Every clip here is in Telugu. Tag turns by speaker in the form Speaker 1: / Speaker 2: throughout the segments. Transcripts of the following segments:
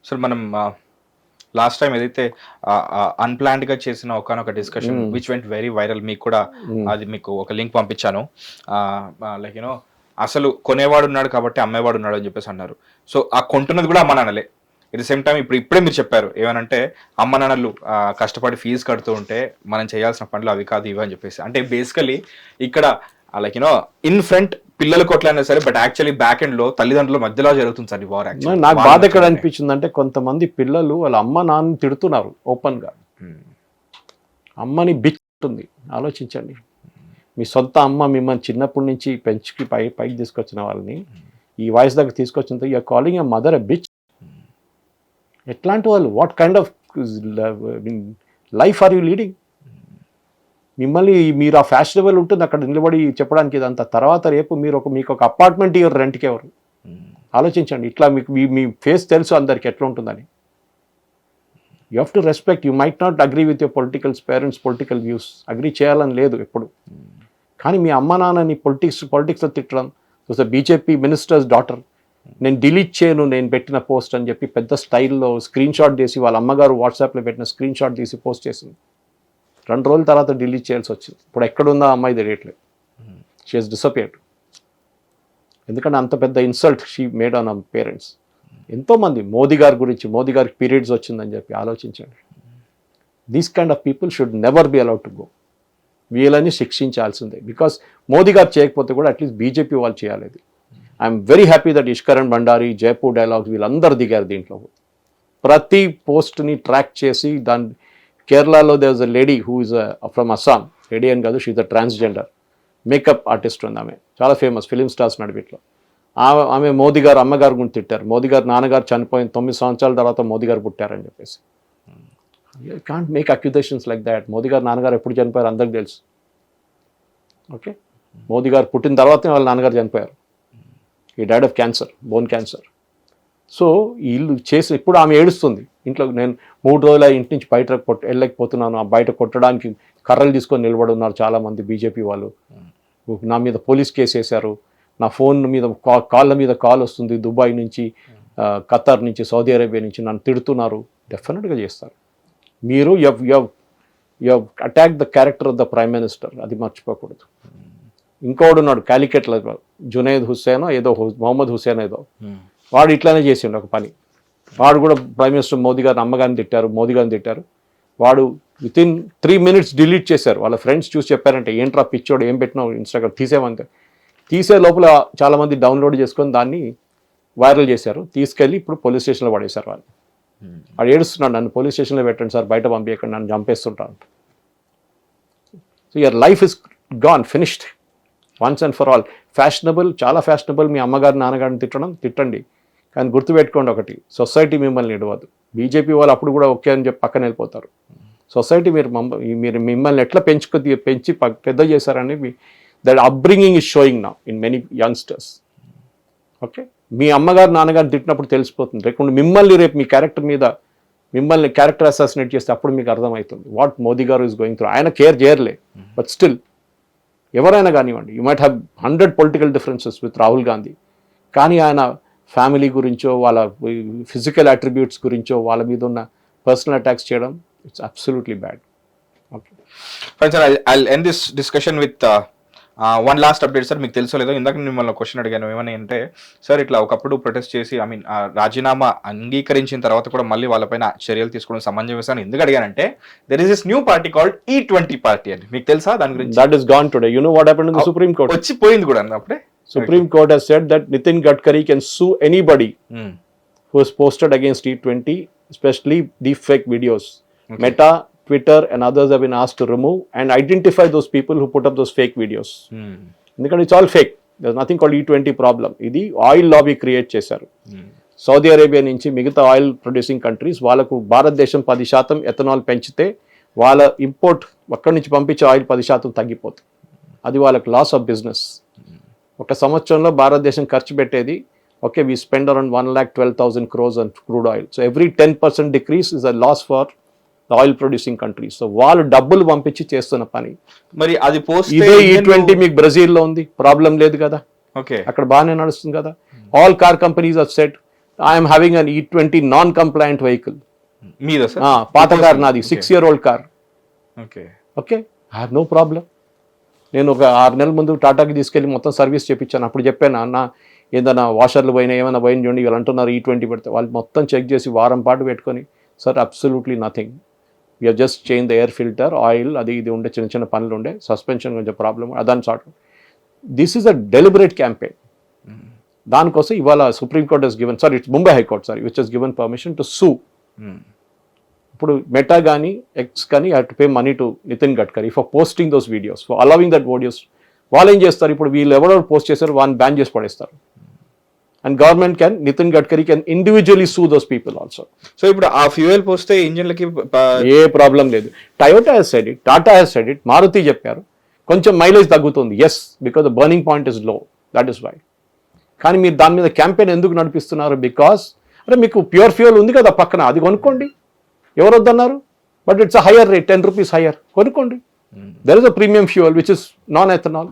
Speaker 1: సార్ మనం లాస్ట్ టైం ఏదైతే అన్ప్లాన్డ్ గా చేసిన ఒకనొక discussion which went very viral, మీకు కూడా అది మీకు ఒక లింక్ పంపించాను. లైక్ యూనో అసలు కొనేవాడు ఉన్నాడు కాబట్టి అమ్మేవాడు ఉన్నాడు అని చెప్పేసి అన్నారు. సో ఆ కొంటున్నది కూడా అమ్మ నాన్నలే. ఎట్ ద సేమ్ టైం ఇప్పుడే మీరు చెప్పారు ఏమనంటే అమ్మ నాన్నలు కష్టపడి ఫీజు కడుతూ ఉంటే మనం చేయాల్సిన పనులు అవి కాదు ఇవి అని చెప్పేసి. అంటే బేసికలీ ఇక్కడ లైక్ యూనో ఇన్ ఫ్రంట్ పిల్లలు కొట్లైనా సరే, బట్ యాక్చువల్లీ బ్యాక్ ఎండ్ లో తల్లిదండ్రుల మధ్యలో జరుగుతుంది సార్ ఈ వార్.
Speaker 2: నాకు బాధ ఎక్కడ అనిపించింది అంటే కొంతమంది పిల్లలు వాళ్ళ అమ్మ నాన్న తిడుతున్నారు ఓపెన్ గా. అమ్మని బిచ్ ఉంటుంది, ఆలోచించండి. మీ సొంత అమ్మ మిమ్మల్ని చిన్నప్పటి నుంచి పెంచుకి పైకి తీసుకొచ్చిన వాళ్ళని ఈ వయసు దగ్గర తీసుకొచ్చిన you're calling a mother a bitch. ఎట్లాంటి వాళ్ళు? What kind of life are you leading? మిమ్మల్ని మీరు ఆ ఫ్యాషనబుల్ ఉంటుంది అక్కడ నిలబడి చెప్పడానికి ఇదంతా. తర్వాత రేపు మీకు ఒక అపార్ట్మెంట్ ఇవ్వరు రెంట్కి ఎవరు? ఆలోచించండి. ఇట్లా మీకు మీ ఫేస్ తెలుసు అందరికి ఎట్లా ఉంటుందని. You have to respect. You might not agree with your parents political views, agree చేయాలని లేదు ఎప్పుడు. కానీ మీ అమ్మ నాన్నని పొలిటిక్స్లో తిట్టడం, బీజేపీ మినిస్టర్స్ డాటర్ నేను డిలీట్ చేయను నేను పెట్టిన పోస్ట్ అని చెప్పి పెద్ద స్టైల్లో స్క్రీన్ షాట్ చేసి వాళ్ళ అమ్మగారు వాట్సాప్లో పెట్టిన స్క్రీన్ షాట్ తీసి పోస్ట్ చేసింది. 2 రోజుల తర్వాత డిలీట్ చేయాల్సి వచ్చింది. ఇప్పుడు ఎక్కడుందా అమ్మాయి తెలియట్లేదు. She has disappeared. ఎందుకంటే అంత పెద్ద insult she made on parents. ఎంతోమంది మోదీ గారికి పీరియడ్స్ వచ్చిందని చెప్పి ఆలోచించండి. These kind of people should never be allowed to go. వీళ్ళని శిక్షించాల్సిందే. బికాస్ మోదీ గారు చేయకపోతే కూడా అట్లీస్ట్ బీజేపీ వాళ్ళు చేయాలి. I'm very happy that Ishkaran Bhandari, Jaipur dialogues వీళ్ళందరూ దిగారు దీంట్లో. ప్రతి పోస్ట్ని ట్రాక్ చేసి దాని కేరళలో there was a lady who is from Assam. Lady అని కాదు, she is a transgender makeup artist ఉంది. ఆమె చాలా ఫేమస్ ఫిలిం స్టార్స్ నడిపిట్లో. ఆమె మోదీ గారు అమ్మగారు గురించి తిట్టారు. మోదీ గారు నాన్నగారు చనిపోయిన 9 సంవత్సరాల తర్వాత మోదీ గారు పుట్టారని చెప్పేసి. You can't make accusations like that. Modi గారు నాన్నగారు ఎప్పుడు చనిపోయారు అందరికి తెలుసు. ఓకే, మోదీ గారు పుట్టిన తర్వాతనే వాళ్ళ నాన్నగారు చనిపోయారు. ఈ died of cancer, bone cancer. So వీళ్ళు చేసి ఇప్పుడు ఆమె ఏడుస్తుంది ఇంట్లో. నేను 3 రోజుల ఇంటి నుంచి బయట వెళ్ళలేకపోతున్నాను. ఆ బయట కొట్టడానికి కర్రలు తీసుకొని నిలబడి ఉన్నారు చాలామంది బీజేపీ వాళ్ళు. నా మీద పోలీస్ కేసు వేశారు. నా ఫోన్ మీద కాళ్ళ మీద కాల్ వస్తుంది దుబాయ్ నుంచి, ఖతార్ నుంచి, సౌదీ అరేబియా నుంచి నన్ను తిడుతున్నారు. డెఫినెట్గా చేస్తారు. మీరు you've attack the character of the prime minister, అది మర్చిపోకూడదు. ఇంకోడు ఉన్నాడు క్యాలికెట్లో, జునైద్ హుస్సేనో ఏదో, మొహమ్మద్ హుస్సేన్ ఏదో, వాడు ఇట్లానే చేసిండు ఒక పని. వాడు కూడా ప్రైమ్ మినిస్టర్ మోదీ గారిని అమ్మగారిని తిట్టారు, మోదీ గారిని తిట్టారు. వాడు వితిన్ 3 minutes డిలీట్ చేశారు. వాళ్ళ ఫ్రెండ్స్ చూసి చెప్పారంటే ఏంట్రా పిచ్చోడు ఏం పెట్టినావు ఇన్స్టాగ్రామ్ తీసేమంటే. తీసే లోపల చాలామంది డౌన్లోడ్ చేసుకొని దాన్ని వైరల్ చేశారు. తీసుకెళ్ళి ఇప్పుడు పోలీస్ స్టేషన్లో పడేశారు వాళ్ళు. వాడు ఏడుస్తున్నాడు, నన్ను పోలీస్ స్టేషన్లో పెట్టండి సార్, బయట పంపించకండి, నన్ను చంపేస్తుంటాను. So your life is gone, finished once and for all. Fashionable, చాలా ఫ్యాషనబుల్ మీ అమ్మగారు నాన్నగారిని తిట్టండి. కానీ గుర్తుపెట్టుకోండి ఒకటి, సొసైటీ మిమ్మల్ని ఇడవదు. బీజేపీ వాళ్ళు అప్పుడు కూడా ఓకే అని చెప్పి పక్కన వెళ్ళిపోతారు. సొసైటీ మీరు మిమ్మల్ని ఎట్లా పెంచి పెద్ద చేశారని that upbringing is showing now in many youngsters. Okay, మీ అమ్మగారు నాన్నగారు తిట్టినప్పుడు తెలిసిపోతుంది. లేకుండా మిమ్మల్ని రేపు మీ క్యారెక్టర్ మీద మిమ్మల్ని క్యారెక్టర్ అసాసినేట్ చేస్తే అప్పుడు మీకు అర్థమవుతుంది వాట్ మోదీ గారు ఈస్ గోయింగ్ త్రూ. ఆయన కేర్ చేయర్లే, బట్ స్టిల్ ఎవరైనా కానివ్వండి, you might have 100 political differences with Rahul Gandhi, కానీ ఆయన ఫ్యామిలీ గురించో వాళ్ళ ఫిజికల్ అట్రిబ్యూట్స్ గురించో వాళ్ళ మీద ఉన్న పర్సనల్ అటాక్స్ చేయడం it's absolutely bad. Okay
Speaker 1: fine sir, I'll end this discussion with one last update sir. మీకు తెలుసో లేదో, ఇందాక మిమ్మల్ని క్వశ్చన్ అడిగాను ఏమని అంటే, సార్ ఇట్లా ఒకప్పుడు ప్రొటెస్ట్ చేసి రాజీనామా అంగీకరించిన తర్వాత కూడా మళ్ళీ వాళ్ళపైన చర్యలు తీసుకోవడం సమంజసం ఎందుకు అడిగానంటే, there is this new party called E20 party అని. మీకు తెలుసా దాని గురించి?
Speaker 2: That is gone today. You know what happened in the supreme court?
Speaker 1: వచ్చిపోయింది కూడా అప్పుడే.
Speaker 2: Supreme Court has said that Nitin Gadkari can sue anybody who has posted against E20, especially deepfake videos. Okay. Meta, Twitter and others have been asked to remove and identify those people who put up those fake videos. Because it's all fake. There's nothing called E20 problem. Idi oil lobby create చేశారు. సౌదీ అరేబియా నుంచి మిగతా ఆయిల్ ప్రొడ్యూసింగ్ కంట్రీస్ వాళ్ళకు భారతదేశం 10% ఎథనాల్ పెంచితే వాళ్ళ ఇంపోర్ట్ అక్కడి నుంచి పంపించే ఆయిల్ 10% తగ్గిపోతుంది. అది వాళ్ళకి లాస్ ఆఫ్ బిజినెస్. ఒక సంవత్సరంలో భారతదేశం ఖర్చు పెట్టేది okay, we spend around 1,12,000 crores on crude oil. So every 10% decrease is a loss for the oil producing countries. So వాళ్ళు డబ్బులు పంపించి చేస్తున్న పని.
Speaker 1: మరి అది పోస్ట్
Speaker 2: ఇదే E20 మీకు బ్రెజిల్లో ఉంది, ప్రాబ్లం లేదు కదా,
Speaker 1: ఓకే,
Speaker 2: అక్కడ బాగానే నడుస్తుంది కదా. All car companies have said I'm having an E20 non compliant vehicle.
Speaker 1: మీద సార్
Speaker 2: పాత కార్ నాది, 6-year-old car.
Speaker 1: Okay
Speaker 2: okay, I have no problem. నేను ఒక 6 నెలల ముందు టాటాకి తీసుకెళ్ళి మొత్తం సర్వీస్ చేయించాను. అప్పుడు చెప్పాను, అన్న ఏదైనా వాషర్లు పోయినా ఏమైనా పోయిన చూడండి, వీళ్ళు అంటున్నారు E20 పెడితే. వాళ్ళు మొత్తం చెక్ చేసి వారం పాటు పెట్టుకొని, sir absolutely nothing, you just change the air filter, oil అది ఇది ఉండే చిన్న చిన్న పనులు ఉండే, సస్పెన్షన్ కొంచెం ప్రాబ్లమ్ అదని సార్ట్. This is a deliberate campaign. దానికోసం ఇవాళ Supreme Court has given, sorry it's Mumbai High Court, sorry, which has given permission to sue. ఇప్పుడు మెటా కానీ ఎక్స్ కానీ have to pay money to Nitin Gadkari for posting those videos, for allowing that videos. వాళ్ళు ఏం చేస్తారు, ఇప్పుడు వీళ్ళు ఎవరెవరు పోస్ట్ చేశారు వాళ్ళని బ్యాన్ చేసి పడేస్తారు. And government can, Nitin Gadkari can individually sue those people also.
Speaker 1: So ఇప్పుడు ఆ ఫ్యూయల్ పోస్తే ఇంజిన్లకి
Speaker 2: ఏ ప్రాబ్లం లేదు. Toyota has said it, Tata has said it, Maruti చెప్పారు కొంచెం మైలేజ్ తగ్గుతుంది. Yes, because the burning point is low, that is why. కానీ మీరు దాని మీద క్యాంపెయిన్ ఎందుకు నడిపిస్తున్నారు? బికాస్ అంటే మీకు ప్యూర్ ఫ్యూయల్ ఉంది కదా పక్కన, అది కొనుక్కోండి. ఎవరు వద్దన్నారు? But it's a higher rate, 10 rupees higher, కొనుక్కోండి. There is a premium fuel which is non ethanol.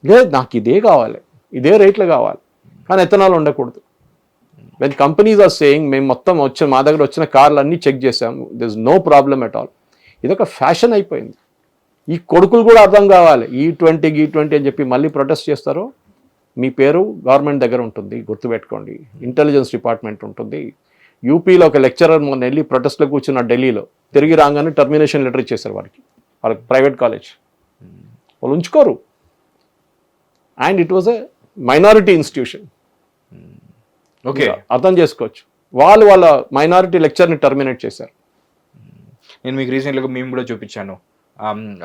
Speaker 2: లేదు, నాకు ఇదే కావాలి, ఇదే రేట్లు కావాలి, కానీ ఎథనాల్ ఉండకూడదు. వెన్ కంపెనీస్ ఆర్ సేయింగ్ మేము మొత్తం మా దగ్గర వచ్చిన కార్లు అన్నీ చెక్ చేసాము, there is no problem at all. ఇదొక ఫ్యాషన్ అయిపోయింది. ఈ కొడుకులు కూడా అర్థం కావాలి. E20 అని చెప్పి మళ్ళీ ప్రొటెస్ట్ చేస్తారో మీ పేరు గవర్నమెంట్ దగ్గర ఉంటుంది, గుర్తుపెట్టుకోండి. ఇంటెలిజెన్స్ డిపార్ట్మెంట్ ఉంటుంది. యూపీలో ఒక లెక్చరర్ మొన్న వెళ్ళి ప్రొటెస్ట్లో కూర్చున్న ఢిల్లీలో, తిరిగి రాగానే టర్మినేషన్ లెటర్ ఇచ్చేశారు వాళ్ళకి ప్రైవేట్ కాలేజ్. వాళ్ళు ఉంచుకోరు. And it was a minority institution.
Speaker 1: Okay,
Speaker 2: అర్థం చేసుకోవచ్చు. వాళ్ళ మైనారిటీ లెక్చర్ని టర్మినేట్ చేశారు.
Speaker 1: నేను మీకు రీసెంట్గా మేము కూడా చూపించాను.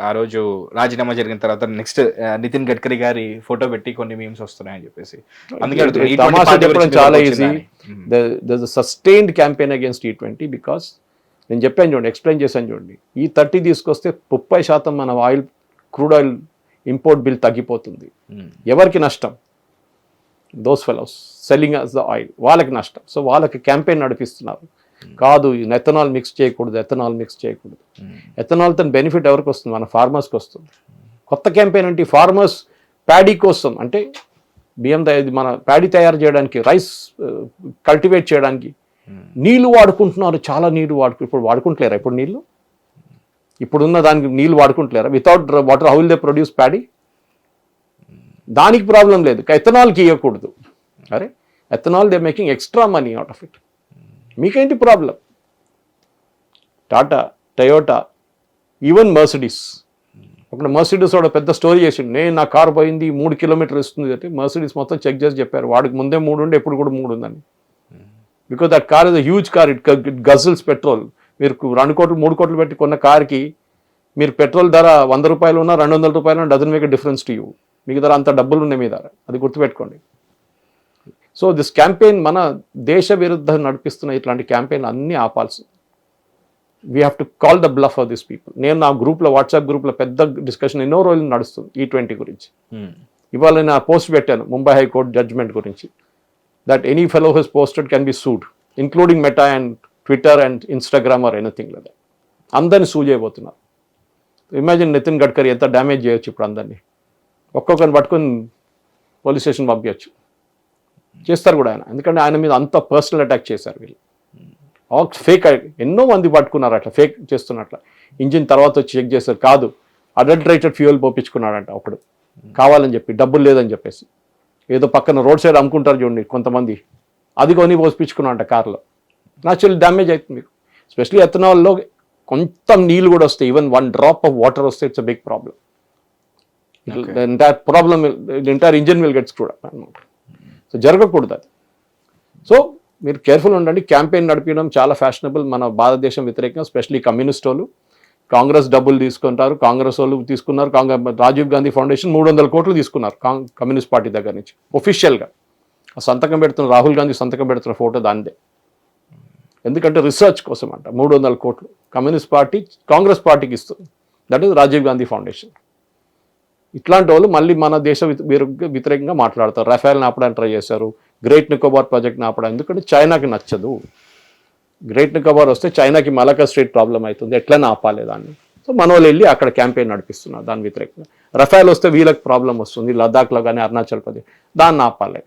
Speaker 1: ఆ రోజు రాజీనామా జరిగిన తర్వాత నెక్స్ట్ నితిన్ గడ్కరీ గారి ఫోటో పెట్టి కొన్ని మీమ్స్ వస్తున్నాయని చెప్పేసి, అందుకే
Speaker 2: తమాషా చెప్పడం చాలా easy. There is sustained campaign against E20 because నేను చెప్పాను చూడండి, ఎక్స్ప్లెయిన్ చేశాను చూడండి. E30 తీసుకొస్తే 30% మన oil, crude oil import bill తగ్గిపోతుంది. ఎవరికి నష్టం? Those fellows selling us the oil, వాళ్ళకి నష్టం. సో వాళ్ళకి క్యాంపెయిన్ నడిపిస్తున్నారు. కాదు, ఎథనాల్ మిక్స్ చేయకూడదు, ఎథనాల్ మిక్స్ చేయకూడదు. ఎథనాల్ తన బెనిఫిట్ ఎవరికి వస్తుంది? మన ఫార్మర్స్కి వస్తుంది. కొత్త క్యాంపెయిన్ అంటే ఫార్మర్స్ ప్యాడీ కోసం, అంటే బియ్యం మన ప్యాడీ తయారు చేయడానికి, రైస్ కల్టివేట్ చేయడానికి నీళ్లు వాడుకుంటున్నారు. చాలా నీళ్లు ఇప్పుడు వాడుకుంటలేరా? ఇప్పుడు నీళ్లు ఇప్పుడున్న దానికి నీళ్లు వాడుకుంటలేరా? Without water how will they produce paddy? దానికి ప్రాబ్లం లేదు, ఎథనాల్కి ఇవ్వకూడదు. అరే ethanol they making extra money out of it. మీకేంటి problem? Tata, Toyota, even Mercedes. అక్కడ మర్సిడీస్ వాడు పెద్ద స్టోరీ చేసిండు, నేను నా కారు పోయింది 3 kilometers ఇస్తుంది అంటే మర్సిడీస్ మొత్తం చెక్ చేసి చెప్పారు వాడికి ముందే 3 ఉండే, ఎప్పుడు కూడా 3 ఉందని. Because that car is a huge car, it ghazals petrol. మీరు 2 కోట్లు 3 కోట్లు పెట్టి కొన్న కార్కి మీరు పెట్రోల్ ధర 100 రూపాయలు ఉన్నా 200 రూపాయలు ఉన్నా doesn't make a difference to you. మీకు ధర అంత డబ్బులు ఉన్నాయి మీ ధర, అది గుర్తుపెట్టుకోండి. సో దిస్ క్యాంపెయిన్ మన దేశ విరుద్ధం నడిపిస్తున్న ఇట్లాంటి క్యాంపెయిన్ అన్నీ ఆపాల్సి. We have to call the bluff of this people. నేను నా గ్రూప్లో, వాట్సాప్ గ్రూప్లో పెద్ద డిస్కషన్ ఎన్నో రోజులు నడుస్తుంది E20 గురించి. ఇవాళ నేను ఆ పోస్ట్ పెట్టాను ముంబై హైకోర్టు జడ్జ్మెంట్ గురించి, that any fellow has posted can be sued, including Meta and Twitter and Instagram or anything లేదా. అందరిని సూ చేయబోతున్నారు. ఇమాజిన్ నితిన్ గడ్కరీ ఎంత డ్యామేజ్ చేయొచ్చు ఇప్పుడు అందరినీ. ఒక్కొక్కరిని పట్టుకొని పోలీస్ స్టేషన్ పంపించచ్చు, చేస్తారు కూడా ఆయన. ఎందుకంటే ఆయన మీద అంత పర్సనల్ అటాక్ చేశారు వీళ్ళు. ఫేక్ ఎన్నో మంది పట్టుకున్నారు అట్లా ఫేక్ చేస్తున్నట్ల. ఇంజిన్ తర్వాత వచ్చి చెక్ చేశారు, కాదు అడల్టరేటెడ్ ఫ్యూయల్ పోపించుకున్నాడంట ఒకడు, కావాలని చెప్పి, డబ్బులు లేదని చెప్పేసి. ఏదో పక్కన రోడ్ సైడ్ అమ్ముకుంటారు చూడండి కొంతమంది, అది కొని పోపించుకున్నాడంట కార్లో. న్యాచురల్ డ్యామేజ్ అవుతుంది మీకు. ఎస్పెషలీ ఎథనాల్లో కొంచెం నీళ్ళు కూడా వస్తాయి, ఈవెన్ 1 drop ఆఫ్ వాటర్ వస్తే it's a big problem. Entire engine will get screwed up అన్నమాట. సో జరగకూడదు అది. సో మీరు కేర్ఫుల్ ఉండండి. క్యాంపెయిన్ నడిపించడం చాలా ఫ్యాషనబుల్ మన భారతదేశం వ్యతిరేకంగా. స్పెషలీ కమ్యూనిస్ట్ వాళ్ళు, కాంగ్రెస్ డబ్బులు తీసుకుంటారు, కాంగ్రెస్ వాళ్ళు తీసుకున్నారు. రాజీవ్ గాంధీ ఫౌండేషన్ 300 కోట్లు తీసుకున్నారు కమ్యూనిస్ట్ పార్టీ దగ్గర నుంచి ఒఫిషియల్గా. సంతకం పెడుతున్న రాహుల్ గాంధీ సంతకం పెడుతున్న ఫోటో దానిదే. ఎందుకంటే రీసెర్చ్ కోసం అంట 300 కోట్లు కమ్యూనిస్ట్ పార్టీ కాంగ్రెస్ పార్టీకి ఇస్తుంది. That is Rajiv Gandhi foundation. ఇట్లాంటి వాళ్ళు మళ్ళీ మన దేశ వ్యతిరేకంగా మాట్లాడతారు. రఫేల్ని ఆపడానికి ట్రై చేశారు, గ్రేట్ నికోబార్ ప్రాజెక్ట్ని ఆపడం. ఎందుకంటే చైనాకి నచ్చదు. గ్రేట్ నికోబార్ వస్తే చైనాకి మలకా స్ట్రైట్ ప్రాబ్లం అవుతుంది, ఎట్లనే ఆపాలి దాన్ని. సో మన వాళ్ళు వెళ్ళి అక్కడ క్యాంపెయిన్ నడిపిస్తున్నారు దాని వ్యతిరేకంగా. రఫేల్ వస్తే వీళ్ళకి ప్రాబ్లం వస్తుంది, లద్దాఖ్లో కానీ అరుణాచల్ ప్రదేశ్, దాన్ని ఆపాలి,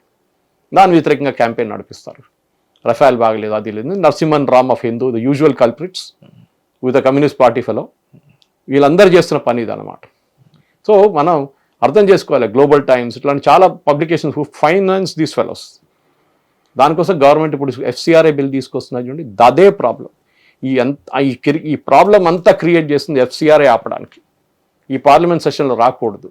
Speaker 2: దాని వ్యతిరేకంగా క్యాంపెయిన్ నడిపిస్తారు. రఫాల్ బాగలేదు, అది లేదు. Narasimhan Ram of Hindu, the usual culprits with the communist party fellow, వీళ్ళందరూ చేస్తున్న పని ఇది అనమాట. సో మనం అర్థం చేసుకోవాలి, గ్లోబల్ టైమ్స్ ఇట్లాంటి చాలా publications who finance these fellows. దానికోసం గవర్నమెంట్ ఇప్పుడు FCRA బిల్ తీసుకొస్తున్నది చూడండి, అదే ప్రాబ్లం. ఈ ప్రాబ్లం అంతా క్రియేట్ చేస్తుంది FCRA ఆపడానికి. ఈ పార్లమెంట్ సెషన్లో రాకూడదు.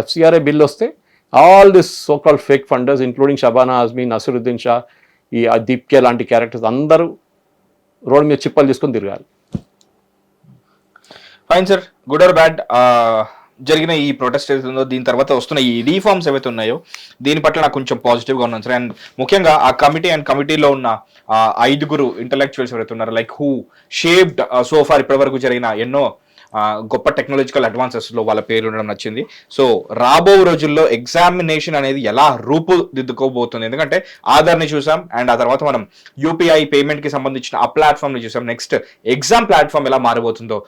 Speaker 2: FCRA బిల్ వస్తే all this so called fake funders including Shabana Azmi, Nasruddin Shah, ఈ దీప్కే లాంటి క్యారెక్టర్స్ అందరూ రోడ్ మీద చిప్పలు తీసుకొని తిరగాలి.
Speaker 1: Fine sir, good or bad జరిగిన ఈ ప్రొటెస్ట్ ఏదైతుందో దీని తర్వాత వస్తున్న ఈ రీఫార్మ్స్ ఏవైతే ఉన్నాయో దీని పట్ల నాకు కొంచెం పాజిటివ్గా ఉన్నాను సార్. అండ్ ముఖ్యంగా ఆ కమిటీలో ఉన్న 5 ఇంటలెక్చువల్స్ ఎవరైతే ఉన్నారో, like who shaped so far ఇప్పటి వరకు జరిగిన ఎన్నో గొప్ప టెక్నాలజికల్ అడ్వాన్సెస్లో వాళ్ళ పేర్లు ఉండడం నచ్చింది. సో రాబో రోజుల్లో ఎగ్జామినేషన్ అనేది ఎలా రూపుదిద్దుకోబోతుంది, ఎందుకంటే ఆధార్ని చూసాం అండ్ ఆ తర్వాత మనం UPI పేమెంట్కి సంబంధించిన ఆ ప్లాట్ఫామ్ని చూసాం. నెక్స్ట్ ఎగ్జామ్ ప్లాట్ఫామ్ ఎలా మారబోతుందో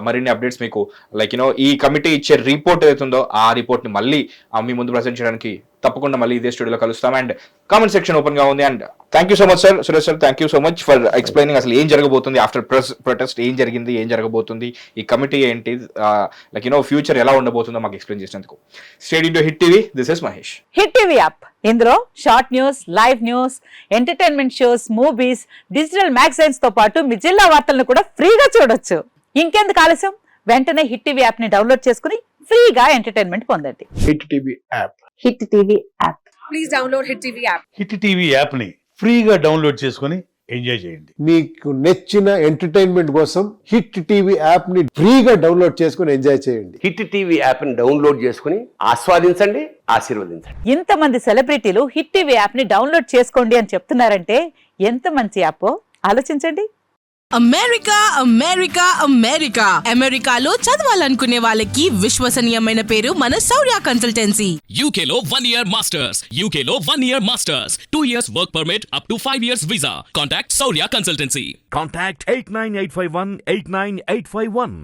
Speaker 1: మరిన్ని అప్డేట్స్ మీకు లైక్ ఈ కమిటీ ఇచ్చే రిపోర్ట్ ఏదైతుందో ఆ రిపోర్ట్ని మళ్ళీ మీ ముందు ప్రజెంట్ చేయడానికి తప్పకుండా మళ్ళీ ఇదే స్టూడియోలో కలుస్తాం. అండ్ కామెంట్ సెక్షన్ ఓపెన్ గా ఉంది. And thank you so much sir, Suresh sir, thank you so much for explaining అసలు ఏం జరగబోతుంది ఆఫ్టర్ ప్రొటెస్ట్, ఏం జరిగింది, ఏం జరగబోతుంది, ఈ కమిటీ ఏంటి, లైక్ ఫ్యూచర్ ఎలా ఉండబోతుందో మాకు ఎక్స్ప్లెయిన్ చేసినందుకు. State into Hit TV, this is Mahesh.
Speaker 3: Hit TV app, ఇందులో short news, live news, entertainment shows, movies, digital magazines తో పాటు మీ జిల్లా వార్తలను కూడా ఫ్రీగా చూడొచ్చు. ఇంకెందుకు ఆలస్యం, వెంటనే హిట్ టీవీ యాప్ ని డౌన్లోడ్ చేసుకుని ఫ్రీగా ఎంటర్టైన్మెంట్ పొందండి.
Speaker 2: Hit TV app.
Speaker 3: Hit TV app.
Speaker 4: Please download hit TV app.
Speaker 5: Hit TV యాప్ని ఫ్రీగా డౌన్లోడ్ చేసుకొని ఎంజాయ్ చేయండి.
Speaker 6: మీకు నచ్చిన ఎంటర్టైన్మెంట్ కోసం హిట్ టీవీ యాప్ ని ఫ్రీగా డౌన్లోడ్ చేసుకొని ఎంజాయ్ చేయండి.
Speaker 7: హిట్ టీవీ యాప్ ని డౌన్లోడ్ చేసుకుని ఆస్వాదించండి, ఆశీర్వదించండి.
Speaker 3: ఇంతమంది సెలబ్రిటీలు హిట్ టీవీ యాప్ ని డౌన్లోడ్ చేసుకోండి అని చెప్తున్నారంటే ఎంత మంచి యాప్ ఆలోచించండి.
Speaker 8: అమెరికా అమెరికా అమెరికా అమెరికాలో చదవాలనుకునే వాళ్ళకి విశ్వసనీయమైన పేరు మన శౌర్య కన్సల్టెన్సీ.
Speaker 9: UK లో 1 year masters, UK లో 1 year masters, 2 years work permit up to 5 years visa. Contact Saurya Consultancy.
Speaker 10: Contact 89851 89851.